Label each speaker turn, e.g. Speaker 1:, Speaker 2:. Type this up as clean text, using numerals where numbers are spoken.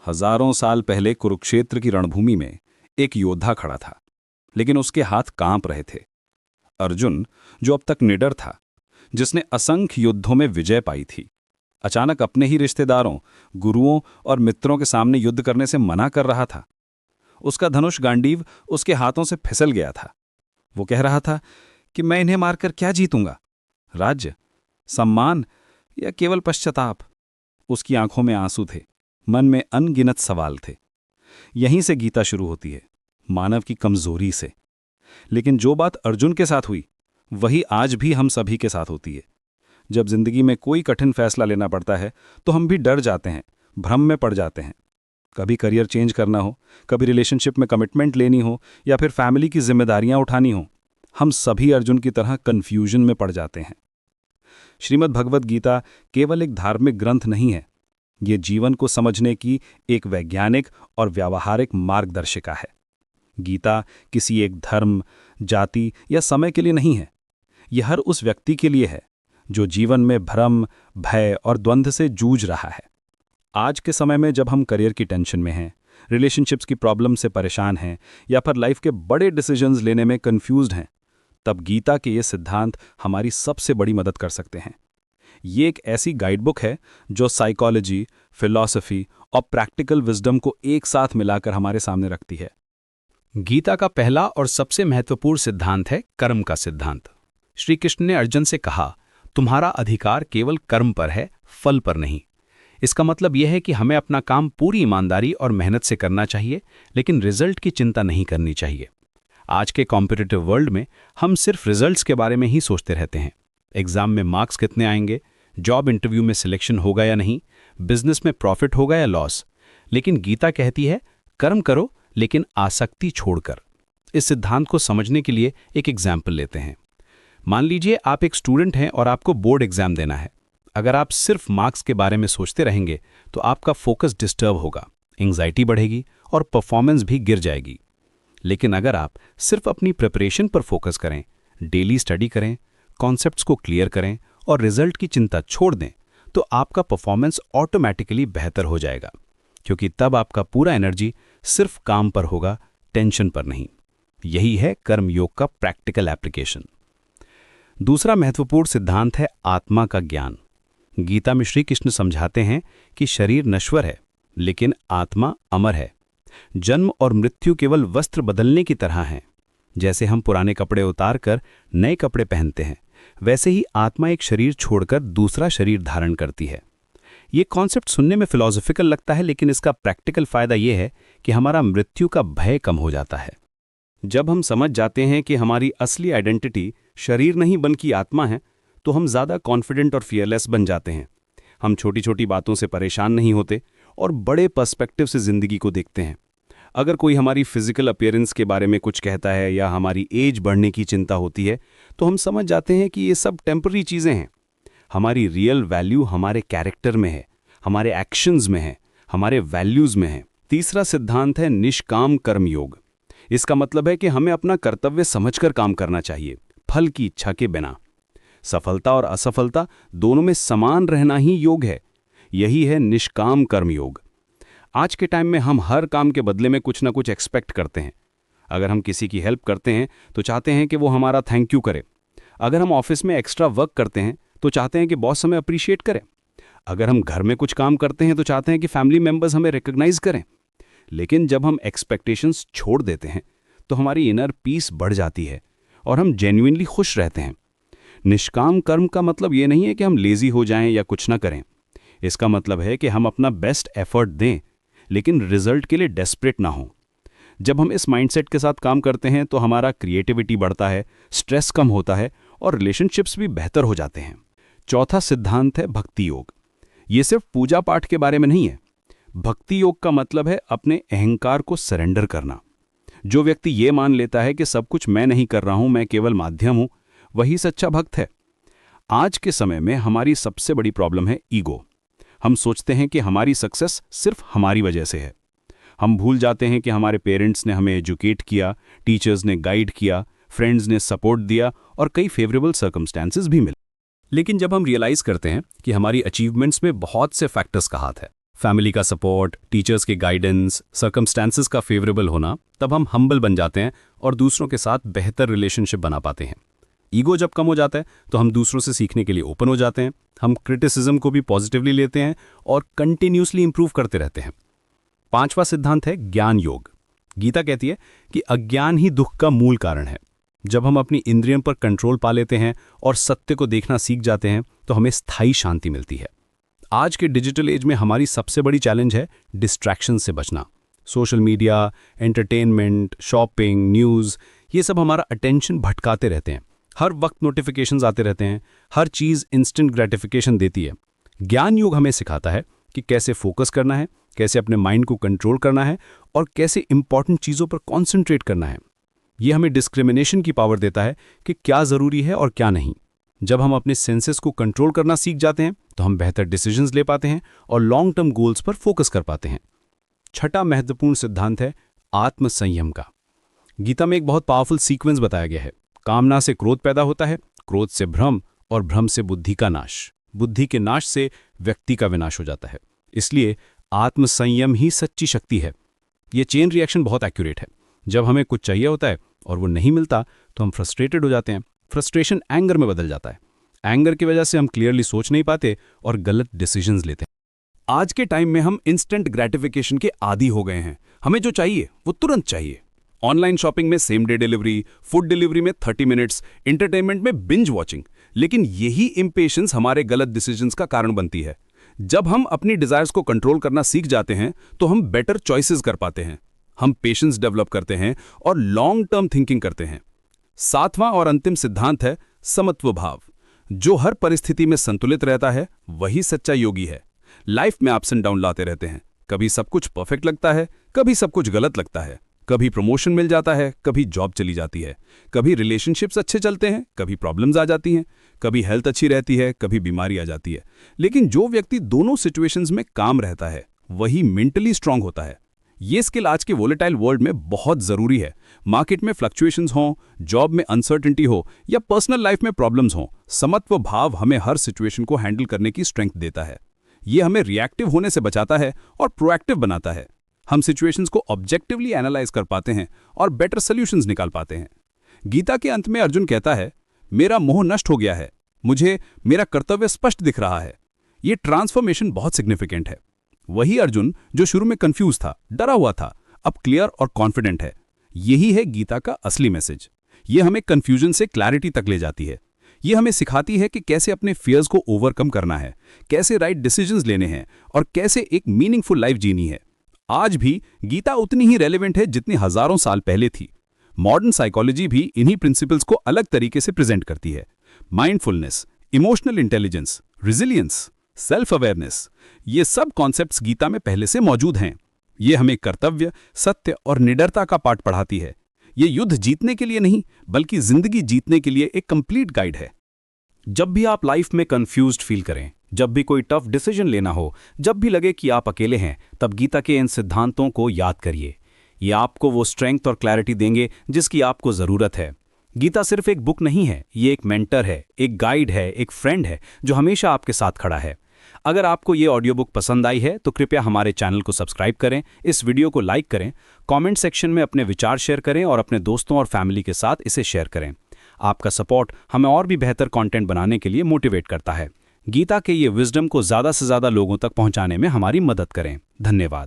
Speaker 1: हजारों साल पहले कुरुक्षेत्र की रणभूमि में एक योद्धा खड़ा था, लेकिन उसके हाथ कांप रहे थे। अर्जुन, जो अब तक निडर था, जिसने असंख्य युद्धों में विजय पाई थी, अचानक अपने ही रिश्तेदारों, गुरुओं और मित्रों के सामने युद्ध करने से मना कर रहा था। उसका धनुष गांडीव उसके हाथों से फिसल गया था। वो कह रहा था कि मैं इन्हें मारकर क्या जीतूंगा? राज्य, सम्मान या केवल पश्चाताप? उसकी आंखों में आंसू थे, मन में अनगिनत सवाल थे। यहीं से गीता शुरू होती है, मानव की कमजोरी से। लेकिन जो बात अर्जुन के साथ हुई, वही आज भी हम सभी के साथ होती है। जब जिंदगी में कोई कठिन फैसला लेना पड़ता है तो हम भी डर जाते हैं, भ्रम में पड़ जाते हैं। कभी करियर चेंज करना हो, कभी रिलेशनशिप में कमिटमेंट लेनी हो, या फिर फैमिली की जिम्मेदारियां उठानी हो, हम सभी अर्जुन की तरह कंफ्यूजन में पड़ जाते हैं। श्रीमद् भगवद गीता केवल एक धार्मिक ग्रंथ नहीं है, ये जीवन को समझने की एक वैज्ञानिक और व्यावहारिक मार्गदर्शिका है। गीता किसी एक धर्म, जाति या समय के लिए नहीं है। यह हर उस व्यक्ति के लिए है जो जीवन में भ्रम, भय और द्वंद्व से जूझ रहा है। आज के समय में जब हम करियर की टेंशन में हैं, रिलेशनशिप्स की प्रॉब्लम से परेशान हैं, या फिर लाइफ के बड़े डिसीजंस लेने में कंफ्यूज्ड हैं, तब गीता के ये सिद्धांत हमारी सबसे बड़ी मदद कर सकते हैं। ये एक ऐसी गाइडबुक है जो साइकोलॉजी, फिलॉसफी और प्रैक्टिकल विजडम को एक साथ मिलाकर हमारे सामने रखती है।
Speaker 2: गीता का पहला और सबसे महत्वपूर्ण सिद्धांत है कर्म का सिद्धांत। श्री कृष्ण ने अर्जुन से कहा, तुम्हारा अधिकार केवल कर्म पर है, फल पर नहीं। इसका मतलब यह है कि हमें अपना काम पूरी ईमानदारी और मेहनत से करना चाहिए, लेकिन रिजल्ट की चिंता नहीं करनी चाहिए। आज के कॉम्पिटिटिव वर्ल्ड में हम सिर्फ रिजल्ट्स के बारे में ही सोचते रहते हैं। एग्जाम में मार्क्स कितने आएंगे, जॉब इंटरव्यू में सिलेक्शन होगा या नहीं, बिजनेस में प्रॉफिट होगा या लॉस। लेकिन गीता कहती है, कर्म करो लेकिन आसक्ति छोड़कर। इस सिद्धांत को समझने के लिए एक एग्जाम्पल लेते हैं। मान लीजिए आप एक स्टूडेंट हैं और आपको बोर्ड एग्जाम देना है। अगर आप सिर्फ मार्क्स के बारे में सोचते रहेंगे तो आपका फोकस डिस्टर्ब होगा, एंग्जाइटी बढ़ेगी और परफॉर्मेंस भी गिर जाएगी। लेकिन अगर आप सिर्फ अपनी प्रिपरेशन पर फोकस करें, डेली स्टडी करें, कॉन्सेप्ट्स को क्लियर करें और रिजल्ट की चिंता छोड़ दें, तो आपका परफॉर्मेंस ऑटोमैटिकली बेहतर हो जाएगा, क्योंकि तब आपका पूरा एनर्जी सिर्फ काम पर होगा, टेंशन पर नहीं। यही है कर्म योग का प्रैक्टिकल एप्लीकेशन। दूसरा महत्वपूर्ण सिद्धांत है आत्मा का ज्ञान। गीता में श्री कृष्ण समझाते हैं कि शरीर नश्वर है, लेकिन आत्मा अमर है। जन्म और मृत्यु केवल वस्त्र बदलने की तरह हैं। जैसे हम पुराने कपड़े उतारकर नए कपड़े पहनते हैं, वैसे ही आत्मा एक शरीर छोड़कर दूसरा शरीर धारण करती है। ये कॉन्सेप्ट सुनने में फिलॉसफिकल लगता है, लेकिन इसका प्रैक्टिकल फायदा ये है कि हमारा मृत्यु का भय कम हो जाता है। जब हम समझ जाते हैं कि हमारी असली आइडेंटिटी शरीर नहीं बल्कि आत्मा है, तो हम ज़्यादा कॉन्फिडेंट और फियरलेस बन जाते हैं। हम छोटी छोटी बातों से परेशान नहीं होते और बड़े पर्सपेक्टिव से ज़िंदगी को देखते हैं। अगर कोई हमारी फिजिकल अपीयरेंस के बारे में कुछ कहता है या हमारी एज बढ़ने की चिंता होती है, तो हम समझ जाते हैं कि ये सब टेम्पररी चीज़ें हैं। हमारी रियल वैल्यू हमारे कैरेक्टर में है, हमारे एक्शंस में है, हमारे वैल्यूज़ में है। तीसरा सिद्धांत है निष्काम कर्म योग। इसका मतलब है कि हमें अपना कर्तव्य समझकर काम करना चाहिए, फल की इच्छा के बिना। सफलता और असफलता दोनों में समान रहना ही योग है। यही है निष्काम कर्म योग। आज के टाइम में हम हर काम के बदले में कुछ ना कुछ एक्सपेक्ट करते हैं। अगर हम किसी की हेल्प करते हैं तो चाहते हैं कि वो हमारा थैंक यू करे। अगर हम ऑफिस में एक्स्ट्रा वर्क करते हैं तो चाहते हैं कि बॉस हमें अप्रिशिएट करे। अगर हम घर में कुछ काम करते हैं तो चाहते हैं कि फैमिली मेंबर्स हमें रिकॉग्नाइज करें। लेकिन जब हम एक्सपेक्टेशंस छोड़ देते हैं तो हमारी इनर पीस बढ़ जाती है और हम जेन्युइनली खुश रहते हैं। निष्काम कर्म का मतलब ये नहीं है कि हम लेजी हो जाएं या कुछ ना करें। इसका मतलब है कि हम अपना बेस्ट एफर्ट दें, लेकिन रिजल्ट के लिए डेस्परेट ना हों। जब हम इस माइंडसेट के साथ काम करते हैं तो हमारा क्रिएटिविटी बढ़ता है, स्ट्रेस कम होता है और रिलेशनशिप्स भी बेहतर हो जाते हैं। चौथा सिद्धांत है भक्ति योग। ये सिर्फ पूजा पाठ के बारे में नहीं है। भक्ति योग का मतलब है अपने अहंकार को सरेंडर करना। जो व्यक्ति ये मान लेता है कि सब कुछ मैं नहीं कर रहा हूं, मैं केवल माध्यम हूं, वही सच्चा भक्त है। आज के समय में हमारी सबसे बड़ी प्रॉब्लम है ईगो। हम सोचते हैं कि हमारी सक्सेस सिर्फ हमारी वजह से है। हम भूल जाते हैं कि हमारे पेरेंट्स ने हमें एजुकेट किया, टीचर्स ने गाइड किया, फ्रेंड्स ने सपोर्ट दिया और कई फेवरेबल सर्कमस्टेंसेस भी मिले। लेकिन जब हम रियलाइज करते हैं कि हमारी अचीवमेंट्स में बहुत से फैक्टर्स का हाथ है, फैमिली का सपोर्ट, टीचर्स के गाइडेंस, सर्कमस्टेंसेस का फेवरेबल होना, तब हम हम्बल बन जाते हैं और दूसरों के साथ बेहतर रिलेशनशिप बना पाते हैं। ईगो जब कम हो जाता है तो हम दूसरों से सीखने के लिए ओपन हो जाते हैं, हम क्रिटिसिज्म को भी पॉजिटिवली लेते हैं और कंटिन्यूसली इंप्रूव करते रहते हैं। 5वां सिद्धांत है ज्ञान योग। गीता कहती है कि अज्ञान ही दुख का मूल कारण है। जब हम अपनी इंद्रियों पर कंट्रोल पा लेते हैं और सत्य को देखना सीख जाते हैं तो हमें स्थायी शांति मिलती है। आज के डिजिटल एज में हमारी सबसे बड़ी चैलेंज है डिस्ट्रैक्शन से बचना। Social media, entertainment, shopping, news, ये सब हमारा अटेंशन भटकाते रहते हैं। हर वक्त नोटिफिकेशंस आते रहते हैं, हर चीज़ इंस्टेंट ग्रेटिफिकेशन देती है। ज्ञान योग हमें सिखाता है कि कैसे फोकस करना है, कैसे अपने माइंड को कंट्रोल करना है और कैसे इंपॉर्टेंट चीज़ों पर कॉन्सेंट्रेट करना है। ये हमें डिस्क्रिमिनेशन की पावर देता है कि क्या ज़रूरी है और क्या नहीं। जब हम अपने सेंसेस को कंट्रोल करना सीख जाते हैं तो हम बेहतर डिसीजंस ले पाते हैं और लॉन्ग टर्म गोल्स पर फोकस कर पाते हैं। 6वां महत्वपूर्ण सिद्धांत है आत्म संयम का। गीता में एक बहुत पावरफुल सीक्वेंस बताया गया है। कामना से क्रोध पैदा होता है, क्रोध से भ्रम और भ्रम से बुद्धि का नाश, बुद्धि के नाश से व्यक्ति का विनाश हो जाता है। इसलिए आत्म संयम ही सच्ची शक्ति है। ये चेन रिएक्शन बहुत एक्यूरेट है। जब हमें कुछ चाहिए होता है और वो नहीं मिलता तो हम फ्रस्ट्रेटेड हो जाते हैं। फ्रस्ट्रेशन एंगर में बदल जाता है। एंगर की वजह से हम क्लियरली सोच नहीं पाते और गलत डिसीजंस लेते हैं। आज के टाइम में हम इंस्टेंट ग्रेटिफिकेशन के आदी हो गए हैं। हमें जो चाहिए वो तुरंत चाहिए। ऑनलाइन शॉपिंग में same day delivery, food delivery में 30 मिनट्स, एंटरटेनमेंट में बिंज वॉचिंग। लेकिन यही इम्पेशेंस हमारे गलत डिसीजंस का कारण बनती है। जब हम अपनी डिजायर्स को कंट्रोल करना सीख जाते हैं तो हम बेटर चॉइसेस कर पाते हैं, हम पेशेंस डेवलप करते हैं और लॉन्ग टर्म थिंकिंग करते हैं। 7वां और अंतिम सिद्धांत है समत्व भाव। जो हर परिस्थिति में संतुलित रहता है वही सच्चा योगी है। लाइफ में अप्स एंड डाउन लाते रहते हैं। कभी सब कुछ परफेक्ट लगता है, कभी सब कुछ गलत लगता है। कभी प्रमोशन मिल जाता है, कभी जॉब चली जाती है। कभी रिलेशनशिप्स अच्छे चलते हैं, कभी प्रॉब्लम्स आ जाती हैं। कभी हेल्थ अच्छी रहती है, कभी बीमारी आ जाती है। लेकिन जो व्यक्ति दोनों सिचुएशंस में काम रहता है वही मेंटली स्ट्रांग होता है। ये स्किल आज के वोलेटाइल वर्ल्ड में बहुत ज़रूरी है। मार्केट में फ्लक्चुएशंस हों, जॉब में अनसर्टेनिटी हो या पर्सनल लाइफ में प्रॉब्लम्स हों, समत्व भाव हमें हर सिचुएशन को हैंडल करने की स्ट्रेंथ देता है। ये हमें रिएक्टिव होने से बचाता है और प्रोएक्टिव बनाता है। हम सिचुएशंस को ऑब्जेक्टिवली एनालाइज कर पाते हैं और बेटर सॉल्यूशंस निकाल पाते हैं। गीता के अंत में अर्जुन कहता है, मेरा मोह नष्ट हो गया है, मुझे मेरा कर्तव्य स्पष्ट दिख रहा है। ये ट्रांसफॉर्मेशन बहुत सिग्निफिकेंट है। वही अर्जुन जो शुरू में कंफ्यूज था, डरा हुआ था, अब क्लियर और कॉन्फिडेंट है। यही है गीता का असली मैसेज। ये हमें कंफ्यूजन से क्लैरिटी तक ले जाती है। ये हमें सिखाती है कि कैसे अपने फियर्स को ओवरकम करना है, कैसे राइट डिसीजंस लेने हैं और कैसे एक मीनिंगफुल लाइफ जीनी है। आज भी गीता उतनी ही रेलेवेंट है जितनी हजारों साल पहले थी। मॉडर्न साइकोलॉजी भी इन्हीं प्रिंसिपल्स को अलग तरीके से प्रेजेंट करती है। Mindfulness, emotional intelligence, resilience, self awareness, ये सब कॉन्सेप्ट्स गीता में पहले से मौजूद हैं। ये हमें कर्तव्य, सत्य और निडरता का पाठ पढ़ाती है। ये युद्ध जीतने के लिए नहीं बल्कि जिंदगी जीतने के लिए एक कंप्लीट गाइड है। जब भी आप लाइफ में कंफ्यूज्ड फील करें, जब भी कोई टफ डिसीजन लेना हो, जब भी लगे कि आप अकेले हैं, तब गीता के इन सिद्धांतों को याद करिए। ये आपको वो स्ट्रेंथ और क्लैरिटी देंगे जिसकी आपको ज़रूरत है। गीता सिर्फ एक बुक नहीं है, ये एक मेंटर है, एक गाइड है, एक फ्रेंड है जो हमेशा आपके साथ खड़ा है। अगर आपको ये ऑडियो बुक पसंद आई है तो कृपया हमारे चैनल को सब्सक्राइब करें, इस वीडियो को लाइक करें, कमेंट सेक्शन में अपने विचार शेयर करें और अपने दोस्तों और फैमिली के साथ इसे शेयर करें। आपका सपोर्ट हमें और भी बेहतर कंटेंट बनाने के लिए मोटिवेट करता है। गीता के ये विजडम को ज़्यादा से ज़्यादा लोगों तक पहुंचाने में हमारी मदद करें। धन्यवाद।